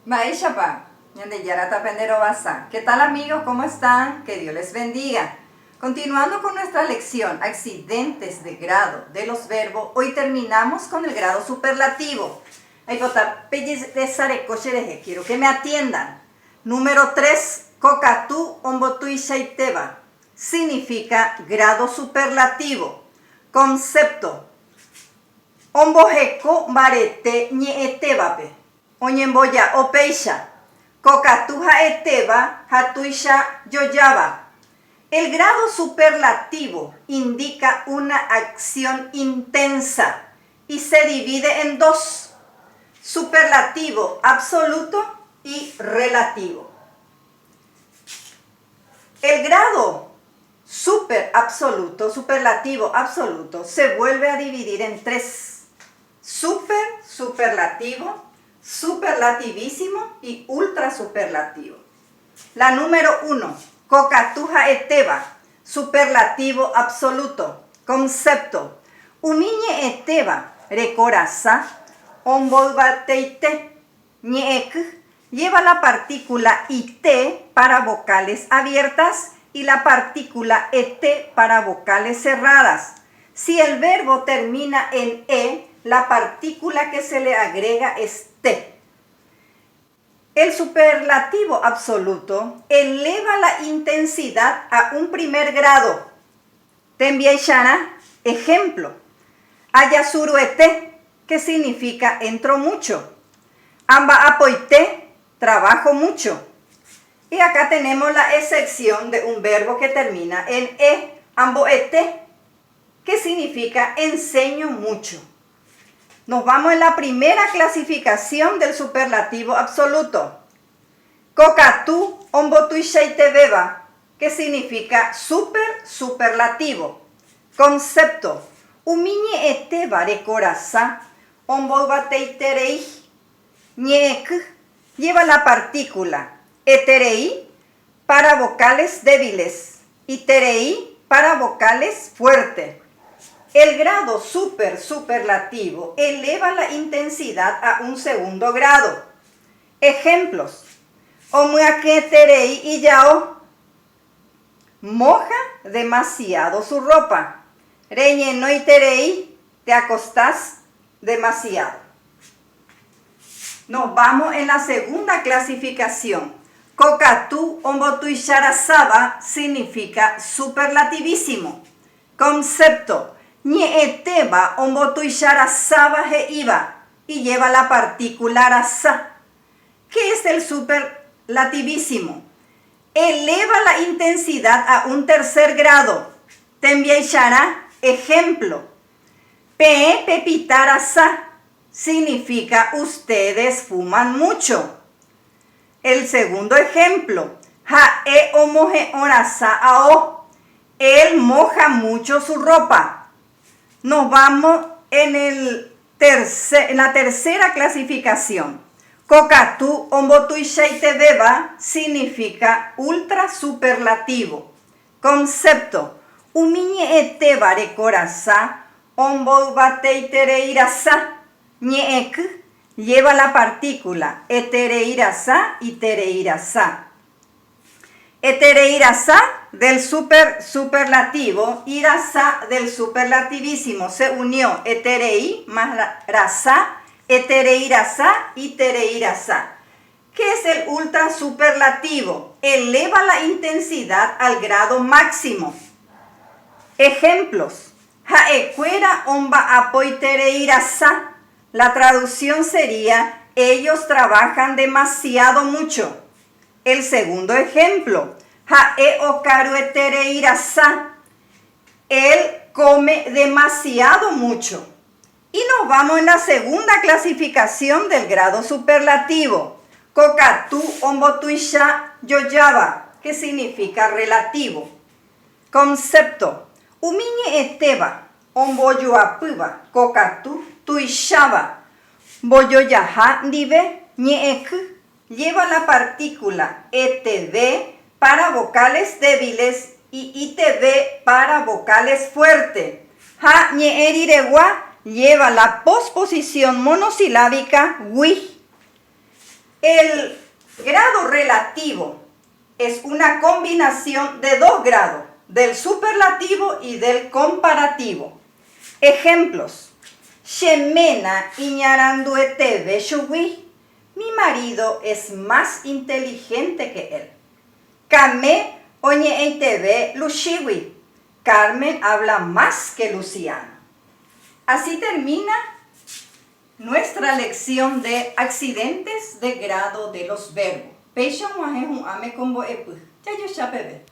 Maishapa, Yandeyarata Pendero Basa. ¿Qué tal amigos? ¿Cómo están? Que Dios les bendiga. Continuando con nuestra lección, accidentes de grado de los verbos, hoy terminamos con el grado superlativo. Quiero que me atiendan. Número 3, Kokatu Ombotui Shaiteba. Significa grado superlativo. Concepto. Ombojeko Marete Ñeetebape. Oñemboya Opeisha. Kokatuja Eteba Hatuisha Yoyaba. El grado superlativo indica una acción intensa y se divide en dos: superlativo absoluto y relativo. El grado superlativo absoluto, se vuelve a dividir en tres: superlativo, superlativísimo y ultrasuperlativo. La número 1. Kokatuja eteba, superlativo absoluto. Concepto. Umiñe eteba, recorasa, ombolbateite, ñeek, lleva la partícula ite para vocales abiertas y la partícula et para vocales cerradas. Si el verbo termina en e, la partícula que se le agrega es te. El superlativo absoluto eleva la intensidad a un primer grado. Tembiaishana, ejemplo. Ayasuruete, que significa entro mucho. Amba apoite, trabajo mucho. Y acá tenemos la excepción de un verbo que termina en e, amboete, que significa enseño mucho. Nos vamos en la primera clasificación del superlativo absoluto. Kokatu ombotuishaitebeba, que significa superlativo. Concepto. Umiñe eteba recorasa ombolbateiterei. Ñeek lleva la partícula eterei para vocales débiles y terei para vocales fuertes. El grado superlativo eleva la intensidad a un segundo grado. Ejemplos. Omuaketerei y yao. Moja demasiado su ropa. Reñenoiterei, te acostás demasiado. Nos vamos en la segunda clasificación. Kokatu ombotuisharasaba significa superlativísimo. Concepto. Ñeeteba ombotuisharasaba heiba y lleva la partícula rasa. ¿Qué es el superlativísimo? Eleva la intensidad a un tercer grado. Tembiaishara, ejemplo. Pe pepitarasa significa ustedes fuman mucho. El segundo ejemplo. Jae omoje orasa ao. Él moja mucho su ropa. Nos vamos en la tercera clasificación. Kokatu ombotuishaitebeba significa ultrasuperlativo. Concepto. Umiñe eteba recorasa ombolbateitereirasa. Ñeek lleva la partícula etereirasa y tereirasa. Etereirasa del superlativo, irasa del superlativísimo. Se unió eterei más rasa, etereirasa y tereirasa. ¿Qué es el ultrasuperlativo? Eleva la intensidad al grado máximo. Ejemplos. Jaecuera omba apoitereirasa. La traducción sería: ellos trabajan demasiado mucho. El segundo ejemplo. Jae okaruetereirasa. Él come demasiado mucho. Y nos vamos en la segunda clasificación del grado superlativo. Kokatu ombotuisha yoyaba, que significa relativo. Concepto. Umiñe eteba omboyoapuba kokatu tuishaba. Boyoyaha dive ñeek lleva la partícula etb para vocales débiles y itb para vocales fuertes. Ha ñeeriregua lleva la posposición monosilábica wi. El grado relativo es una combinación de dos grados, del superlativo y del comparativo. Ejemplos. Shemena iñaranduetebe shuwi. Mi marido es más inteligente que él. Kame oñeitebe lushiwi. Carmen habla más que Luciana. Así termina nuestra lección de accidentes de grado de los verbos. Peishon wahe ame combo epu. Ya yo ya bebé.